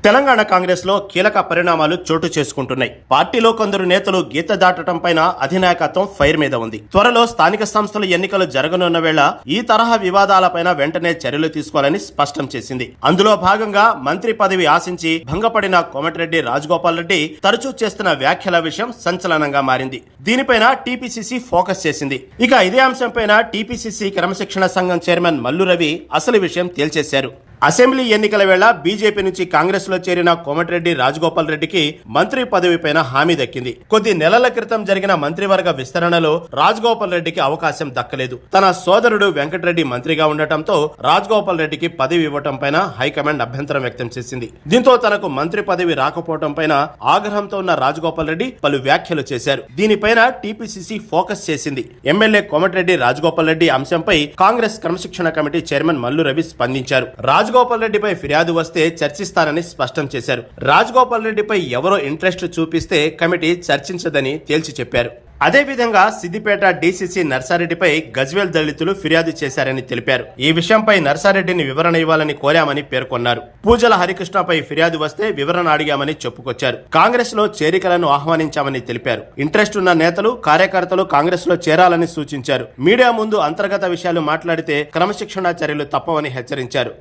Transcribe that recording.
తెలంగాణ కాంగ్రెస్ లో కీలక పరిణామాలు చోటు చేసుకుంటున్నాయి. పార్టీలో కొందరు నేతలు గీత దాటడం పైన అధినాయకత్వం ఫైర్ మీద ఉంది. త్వరలో స్థానిక సంస్థల ఎన్నికలు జరగనున్న వేళ ఈ తరహా వివాదాలపైన వెంటనే చర్యలు తీసుకోవాలని స్పష్టం చేసింది. అందులో భాగంగా మంత్రి పదవి ఆశించి భంగపడిన కోమటిరెడ్డి రాజగోపాల్ రెడ్డి తరచూ చేస్తున్న వ్యాఖ్యల విషయం సంచలనంగా మారింది. దీనిపైన టీపీసీసీ ఫోకస్ చేసింది. ఇక ఇదే అంశంపైన టీపీసీసీ క్రమశిక్షణ సంఘం చైర్మన్ మల్లు రవి అసలు విషయం తేల్చేశారు. అసెంబ్లీ ఎన్నికల వేళ బీజేపీ నుంచి కాంగ్రెస్ లో చేరిన కోమటిరెడ్డి రాజగోపాల్ రెడ్డికి మంత్రి పదవిపైన హామీ దక్కింది. కొద్ది నెలల క్రితం జరిగిన మంత్రివర్గ విస్తరణలో రాజగోపాల్ రెడ్డికి అవకాశం దక్కలేదు. తన సోదరుడు వెంకటరెడ్డి మంత్రిగా ఉండటంతో రాజగోపాల్ రెడ్డికి పదవి ఇవ్వటం పైన హైకమాండ్ అభ్యంతరం వ్యక్తం చేసింది. దీంతో తనకు మంత్రి పదవి రాకపోవటం పైన ఆగ్రహంతో ఉన్న రాజగోపాల్ రెడ్డి పలు వ్యాఖ్యలు చేశారు. దీనిపైన టీపీసీసీ ఫోకస్ చేసింది. ఎమ్మెల్యే కోమటిరెడ్డి రాజగోపాల్ రెడ్డి అంశంపై కాంగ్రెస్ క్రమశిక్షణ కమిటీ చైర్మన్ మల్లు రవి స్పందించారు. రాజగోపాల్ రెడ్డిపై ఫిర్యాదు వస్తే చర్చిస్తానని స్పష్టం చేశారు. రాజగోపాల్ రెడ్డిపై ఎవరో ఇంట్రెస్ట్ చూపిస్తే కమిటీ చర్చించదని తేల్చి చెప్పారు. అదేవిధంగా సిద్దిపేట డీసీసీ నర్సారెడ్డిపై గజ్వేల్ దళితులు ఫిర్యాదు చేశారని తెలిపారు. ఈ విషయంపై నర్సారెడ్డిని వివరణ ఇవ్వాలని కోరామని పేర్కొన్నారు. పూజల హరికృష్ణపై ఫిర్యాదు వస్తే వివరణ అడిగామని చెప్పుకొచ్చారు. కాంగ్రెస్ లో చేరికలను ఆహ్వానించామని తెలిపారు. ఇంట్రెస్ట్ ఉన్న నేతలు కార్యకర్తలు కాంగ్రెస్ లో చేరాలని సూచించారు. మీడియా ముందు అంతర్గత విషయాలు మాట్లాడితే క్రమశిక్షణ చర్యలు తప్పవని హెచ్చరించారు.